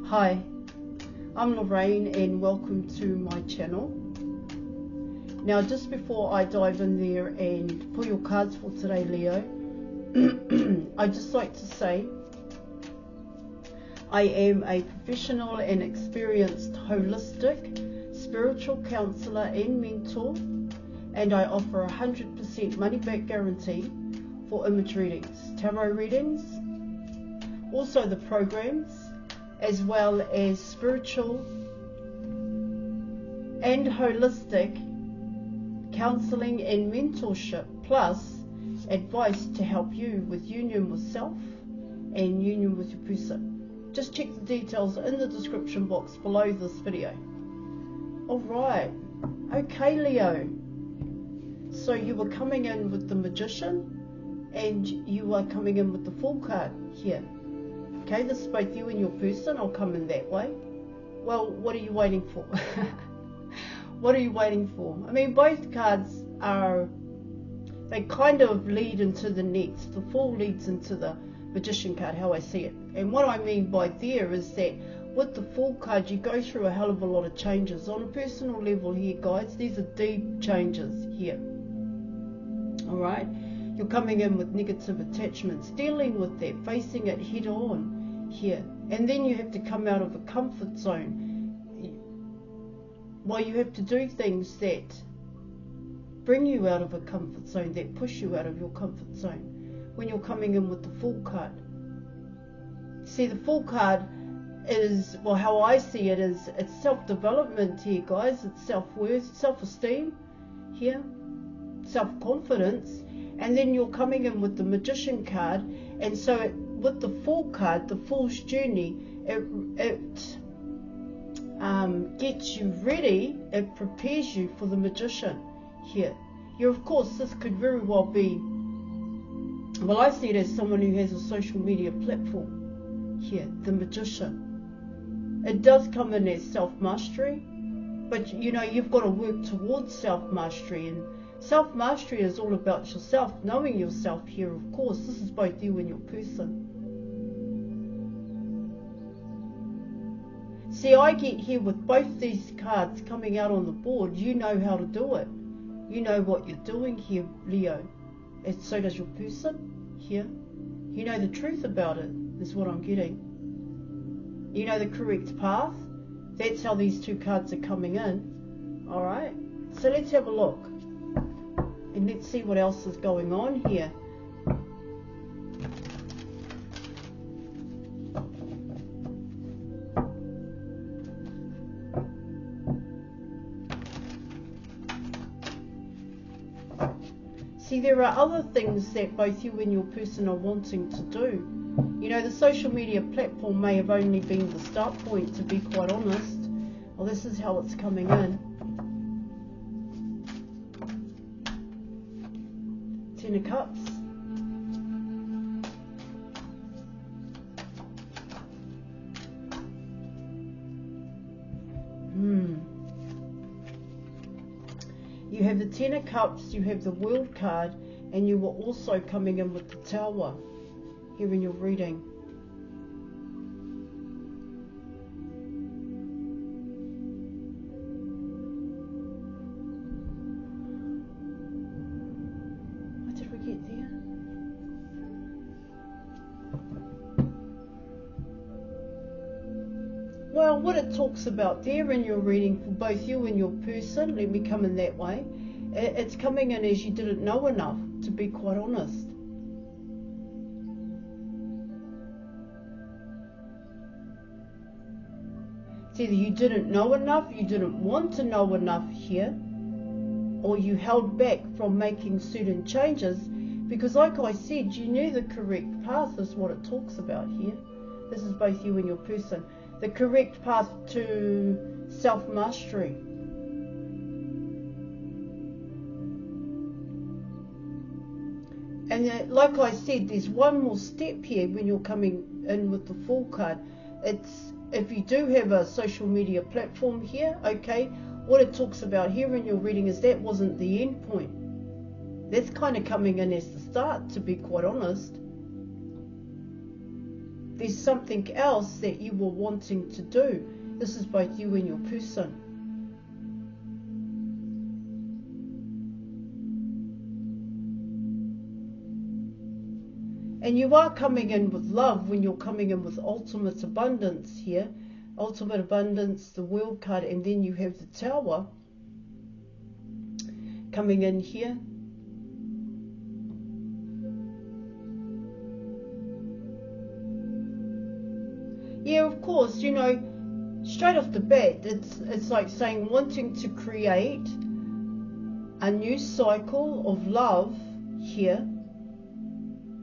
Hi, I'm Lorraine and welcome to my channel. Now just before I dive in there and pull your cards for today, Leo, I'd just like to say I am a professional and experienced holistic spiritual counsellor and mentor, and I offer 100% money back guarantee for image readings, tarot readings, also the programs, as well as spiritual and holistic counselling and mentorship, plus advice to help you with union with self and union with your person. Just check the details in the description box below this video. Alright, okay Leo, so you were coming in with the Magician and you are coming in with the Fool card here. Okay, this is both you and your person. I'll come in that way. Well, what are you waiting for? What are you waiting for? I mean, both cards they kind of lead into the next. The Fool leads into the Magician card, how I see it. And what I mean by there is that with the Fool card, you go through a hell of a lot of changes. On a personal level here, guys, these are deep changes here. Alright? You're coming in with negative attachments, dealing with that, facing it head on here. And then you have to come out of a comfort zone. Well, you have to do things that bring you out of a comfort zone, that push you out of your comfort zone when you're coming in with the Fool card. See, the Fool card is, well, how I see it is, it's self-development here, guys. It's self-worth, self-esteem here, self-confidence. And then you're coming in with the Magician card, and so with the Fool card, the Fool's journey, it gets you ready, it prepares you for the Magician here. You, of course, this could very well be, well, I see it as someone who has a social media platform here, the Magician. It does come in as self-mastery, but you know, you've got to work towards self-mastery, and self-mastery is all about yourself, knowing yourself here, of course. This is both you and your person. See, I get here with both these cards coming out on the board. You know how to do it. You know what you're doing here, Leo. And so does your person here. You know the truth about it, is what I'm getting. You know the correct path. That's how these two cards are coming in. Alright, so let's have a look. And let's see what else is going on here. See, there are other things that both you and your person are wanting to do. You know, the social media platform may have only been the start point, to be quite honest. Well, this is how it's coming in. Ten of Cups. You have the Ten of Cups, you have the World card, and you were also coming in with the Tower here in your reading. What did we get there? Well, what it talks about there in your reading for both you and your person, let me come in that way, it's coming in as you didn't know enough, to be quite honest. It's either you didn't know enough, you didn't want to know enough here, or you held back from making certain changes, because like I said, you knew the correct path is what it talks about here. This is both you and your person. The correct path to self-mastery. And like I said, there's one more step here when you're coming in with the Fool card. It's, if you do have a social media platform here, okay, what it talks about here in your reading is that wasn't the end point. That's kind of coming in as the start, to be quite honest. there's something else that you were wanting to do. This is both you and your person. And you are coming in with love when you're coming in with ultimate abundance here. Ultimate abundance, the World card, and then you have the Tower coming in here. Yeah, of course, you know, straight off the bat, it's like saying wanting to create a new cycle of love here,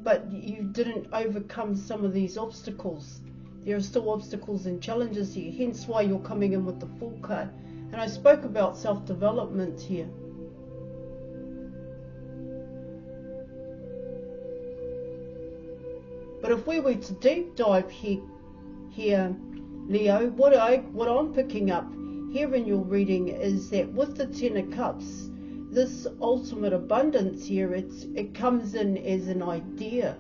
but you didn't overcome some of these obstacles. There are still obstacles and challenges here, hence why you're coming in with the Fool card. And I spoke about self-development here. But if we were to deep dive here, Leo, what I'm picking up here in your reading is that with the Ten of Cups, this ultimate abundance here, it comes in as an idea.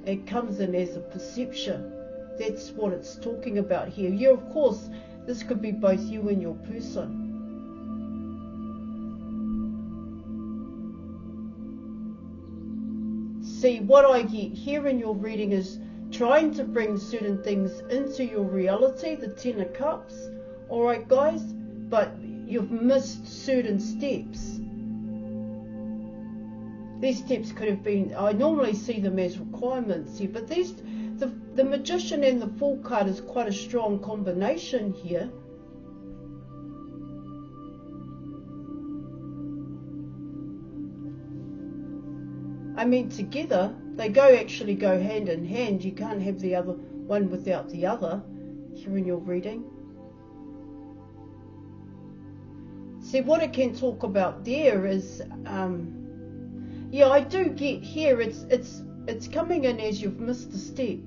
It comes in as a perception. That's what it's talking about here. Yeah, of course, this could be both you and your person. See, what I get here in your reading is trying to bring certain things into your reality, the Ten of Cups. Alright, guys? But you've missed certain steps. These steps could have been, I normally see them as requirements here, but these, the Magician and the Fool card is quite a strong combination here. I mean, together, they actually go hand in hand. You can't have the other one without the other here in your reading. See, what it can talk about there is, yeah, I do get here, it's coming in as you've missed a step.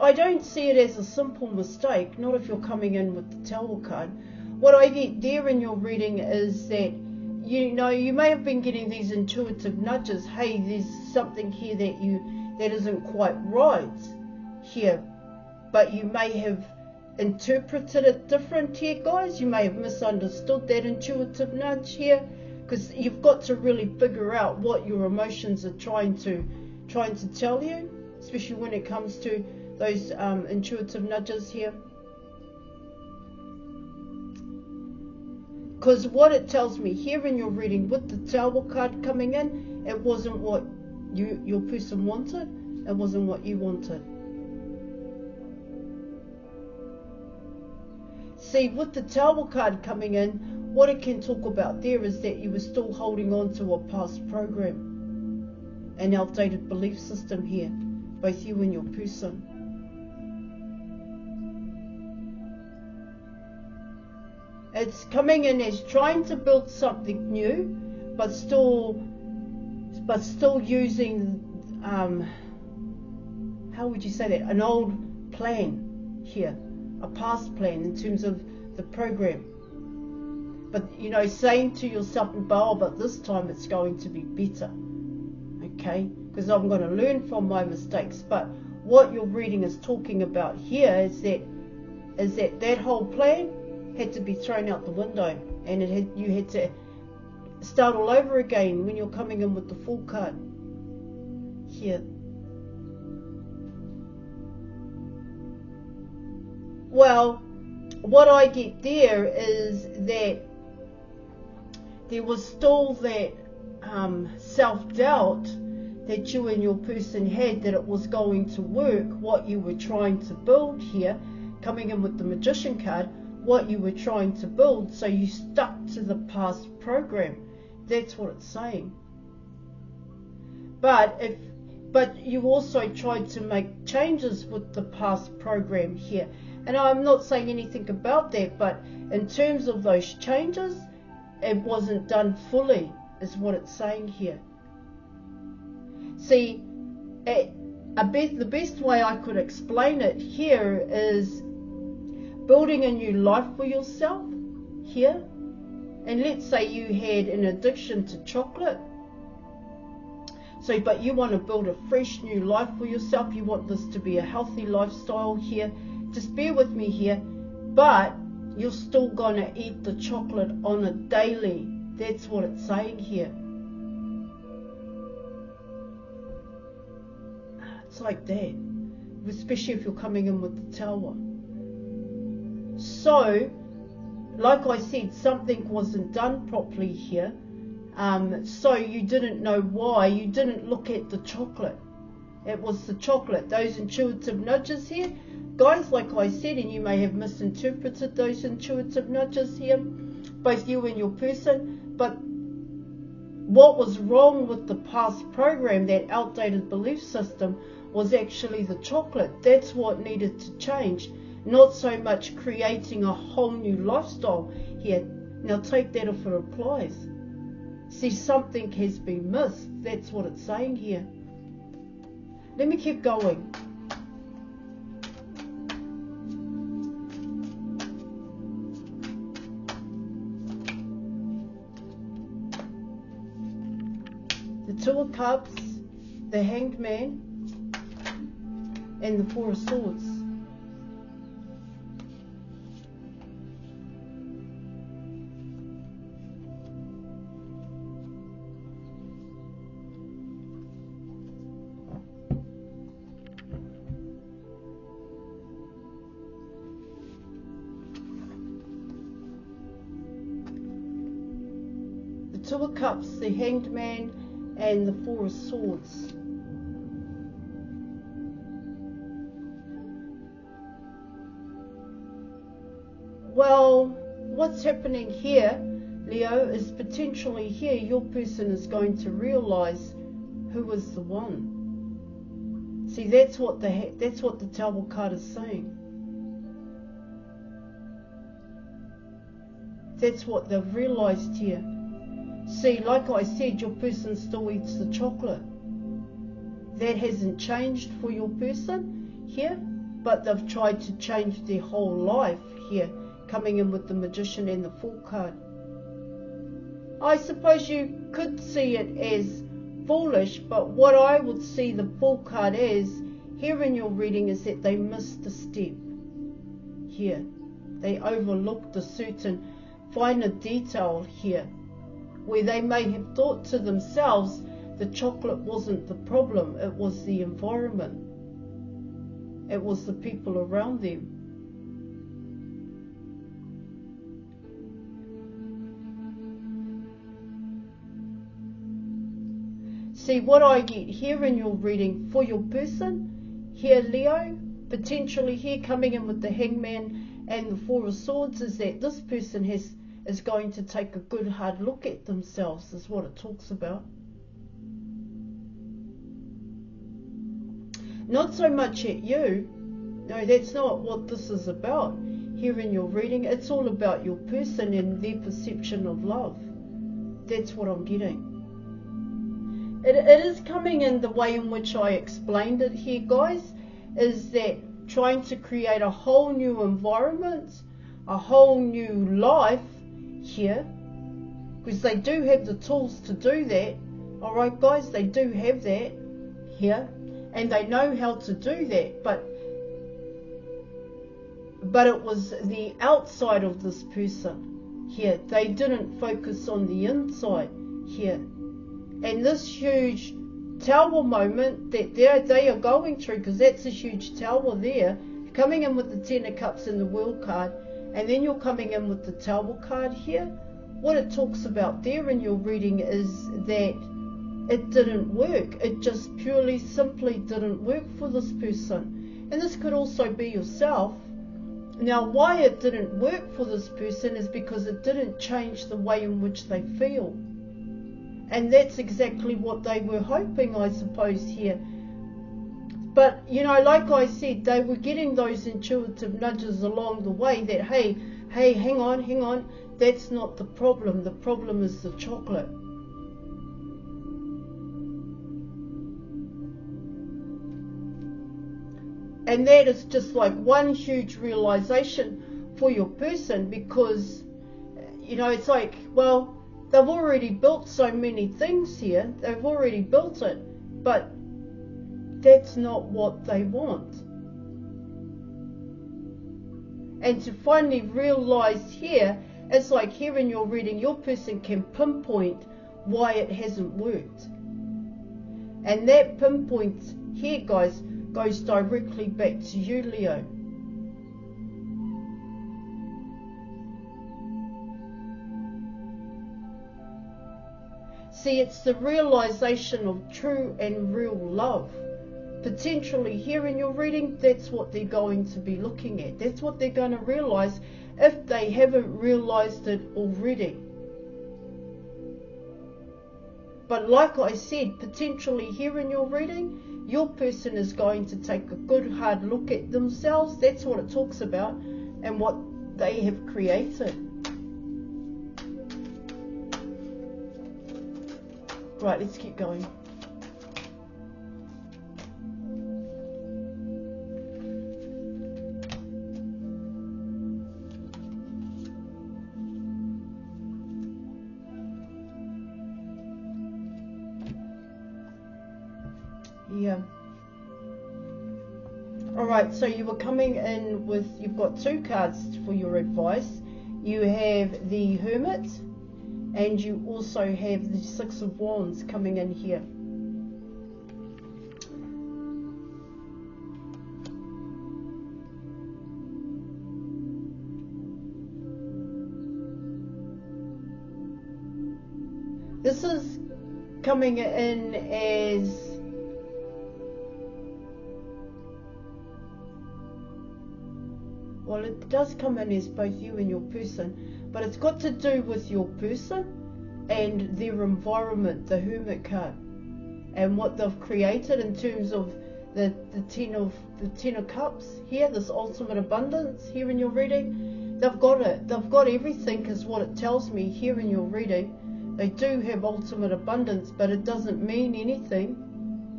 I don't see it as a simple mistake, not if you're coming in with the Tower card. What I get there in your reading is that, you know, you may have been getting these intuitive nudges. Hey, there's something here that isn't quite right here, but you may have interpreted it different here, guys. You may have misunderstood that intuitive nudge here, because you've got to really figure out what your emotions are trying to tell you, especially when it comes to those intuitive nudges here. Because what it tells me here in your reading with the Tower card coming in, it wasn't what your person wanted. It wasn't what you wanted. See, with the Tower card coming in, what it can talk about there is that you were still holding on to a past program, an outdated belief system here, both you and your person. It's coming in as trying to build something new, but still using, how would you say that? An old plan here, a past plan in terms of the program. But, you know, saying to yourself, oh, but this time it's going to be better, okay? Because I'm going to learn from my mistakes. But what your reading is talking about here is that whole plan had to be thrown out the window, and you had to start all over again when you're coming in with the Fool card here. Well, what I get there is that there was still that self-doubt that you and your person had, that it was going to work, what you were trying to build here, coming in with the Magician card, what you were trying to build, so you stuck to the past program. That's what it's saying. But you also tried to make changes with the past program here. And I'm not saying anything about that, but in terms of those changes, it wasn't done fully, is what it's saying here. See, the best way I could explain it here is building a new life for yourself here. And let's say you had an addiction to chocolate, So, but you want to build a fresh new life for yourself. You want this to be a healthy lifestyle here. Just bear with me here. But you're still going to eat the chocolate on a daily. That's what it's saying here. It's like that. Especially if you're coming in with the tower. So, like I said, something wasn't done properly here. So you didn't know why. You didn't look at the chocolate. It was the chocolate. Those intuitive nudges here, guys, like I said, and you may have misinterpreted those intuitive nudges here, both you and your person. But what was wrong with the past program, that outdated belief system, was actually the chocolate. That's what needed to change. Not so much creating a whole new lifestyle here. Now take that if it applies. See, something has been missed. That's what it's saying here. Let me keep going. The Two of Cups, the Hanged Man, and the Four of Swords. Two of Cups, the Hanged Man, and the Four of Swords. Well, what's happening here, Leo, is potentially here your person is going to realize who is the one. See, that's what the Tower card is saying. That's what they've realized here. See, like I said, your person still eats the chocolate. That hasn't changed for your person here, but they've tried to change their whole life here, coming in with the Magician and the Fool card. I suppose you could see it as foolish, but what I would see the Fool card as here in your reading is that they missed a step here. They overlooked a certain finer detail here, where they may have thought to themselves the chocolate wasn't the problem, it was the environment. It was the people around them. See, what I get here in your reading for your person, here Leo, potentially here coming in with the Hangman and the Four of Swords, is that this person is going to take a good hard look at themselves, is what it talks about. Not so much at you. No, that's not what this is about here in your reading. It's all about your person and their perception of love. That's what I'm getting. It is coming in the way in which I explained it here, guys, is that trying to create a whole new environment, a whole new life here, because they do have the tools to do that. All right, guys, they do have that here, and they know how to do that, but it was the outside of this person here. They didn't focus on the inside here. And this huge tower moment that they are going through, because that's a huge tower there, coming in with the Ten of Cups and the World card, and then you're coming in with the Tower card here. What it talks about there in your reading is that it didn't work. It just purely, simply didn't work for this person. And this could also be yourself. Now, why it didn't work for this person is because it didn't change the way in which they feel. And that's exactly what they were hoping, I suppose, here. But, you know, like I said, they were getting those intuitive nudges along the way that, hey, hang on, that's not the problem. The problem is the chocolate. And that is just like one huge realization for your person, because, you know, it's like, well, they've already built so many things here. They've already built it. but that's not what they want. And to finally realize here, it's like here in your reading, your person can pinpoint why it hasn't worked. And that pinpoint here, guys, goes directly back to you, Leo. See, it's the realization of true and real love. Potentially here in your reading, that's what they're going to be looking at. That's what they're going to realize if they haven't realized it already. But like I said, potentially here in your reading, your person is going to take a good hard look at themselves. That's what it talks about, and what they have created. Right, let's keep going. Yeah. Alright, so you were coming in with, you've got two cards for your advice. You have the Hermit, and you also have the Six of Wands coming in here. This is coming in as well, it does come in as both you and your person, but it's got to do with your person and their environment, the Hermit card, and what they've created in terms of the Ten of Cups here, this ultimate abundance here in your reading. They've got it. They've got everything, is what it tells me here in your reading. They do have ultimate abundance, but it doesn't mean anything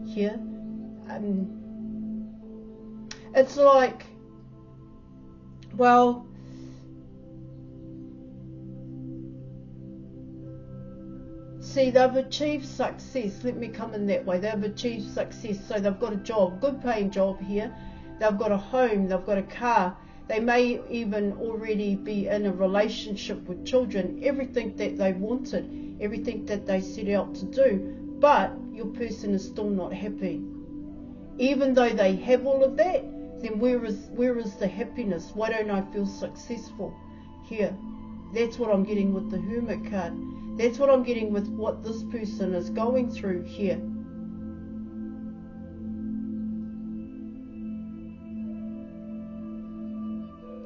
here. It's like, well, see, they've achieved success. Let me come in that way. They've achieved success. So they've got a job, good paying job here. They've got a home, they've got a car. They may even already be in a relationship with children. Everything that they wanted, everything that they set out to do. But your person is still not happy. Even though they have all of that, then where is the happiness? Why don't I feel successful here? That's what I'm getting with the Hermit card. That's what I'm getting with what this person is going through here.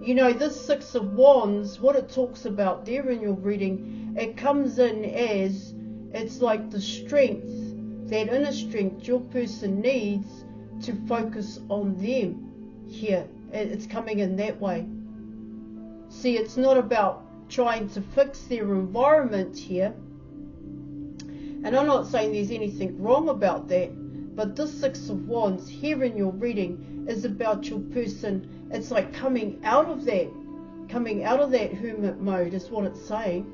You know, this Six of Wands, what it talks about there in your reading, it comes in as, it's like the strength, that inner strength your person needs to focus on them. Here, it's coming in that way. See, it's not about trying to fix their environment here, and I'm not saying there's anything wrong about that, but this Six of Wands here in your reading is about your person. It's like coming out of that hermit mode is what it's saying,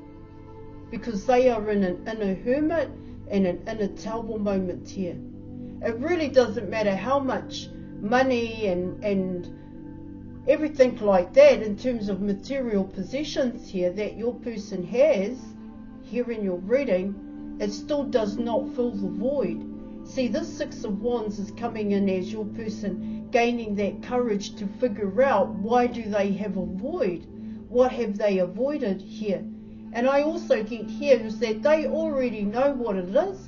because they are in a hermit and in a terrible moment here. It really doesn't matter how much money and everything like that in terms of material possessions here that your person has here in your reading, it still does not fill the void. See, this Six of Wands is coming in as your person gaining that courage to figure out, why do they have a void? What have they avoided here? And I also get here is that they already know what it is,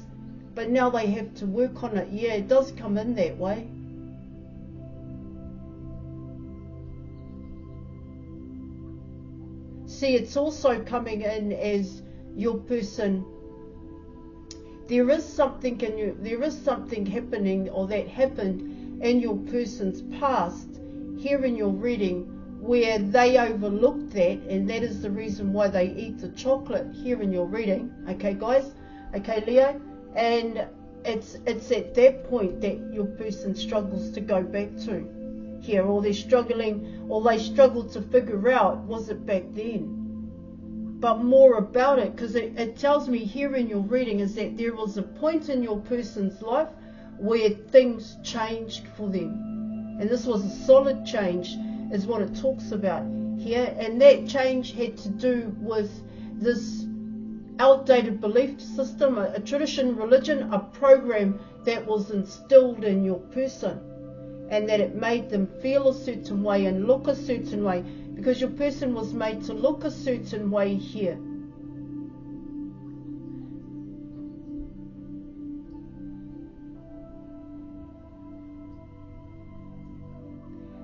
but now they have to work on it. Yeah, it does come in that way. See, it's also coming in as your person, there is something in you, there is something happening or that happened in your person's past here in your reading where they overlooked that, and that is the reason why they eat the chocolate here in your reading. Okay, guys? Okay, Leo? And it's at that point that your person struggles to go back to here, or they're struggling, or they struggle to figure out, was it back then? But more about it, because it tells me here in your reading is that there was a point in your person's life where things changed for them. And this was a solid change, is what it talks about here. And that change had to do with this outdated belief system, a tradition, religion, a program that was instilled in your person, and that it made them feel a certain way and look a certain way, because your person was made to look a certain way here.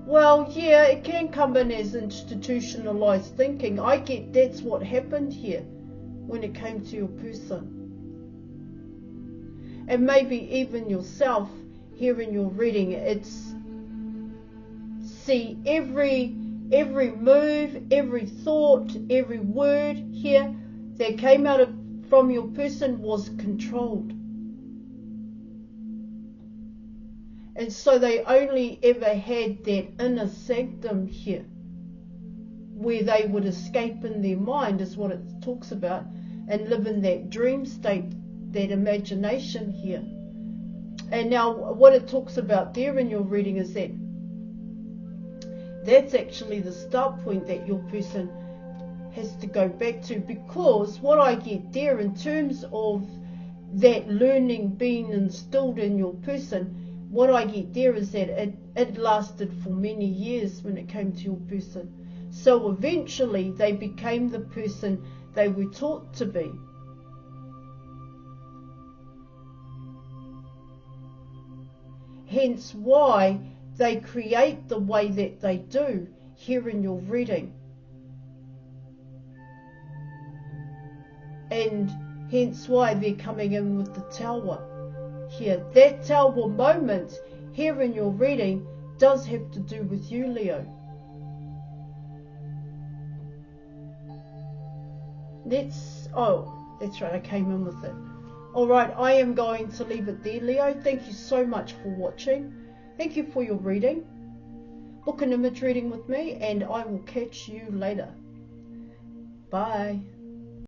Well, yeah, it can come in as institutionalized thinking. I get that's what happened here when it came to your person. And maybe even yourself here in your reading, it's see every move, every thought, every word here that came out from your person was controlled. And so they only ever had that inner sanctum here, where they would escape in their mind, is what it talks about, and live in that dream state, that imagination here. And now what it talks about there in your reading is that that's actually the start point that your person has to go back to, because what I get there in terms of that learning being instilled in your person, what I get there is that it lasted for many years when it came to your person. So eventually they became the person they were taught to be. Hence why they create the way that they do here in your reading. And hence why they're coming in with the tower here. That tower moment here in your reading does have to do with you, Leo. That's right, I came in with it. Alright, I am going to leave it there, Leo. Thank you so much for watching. Thank you for your reading. Book an image reading with me, and I will catch you later. Bye.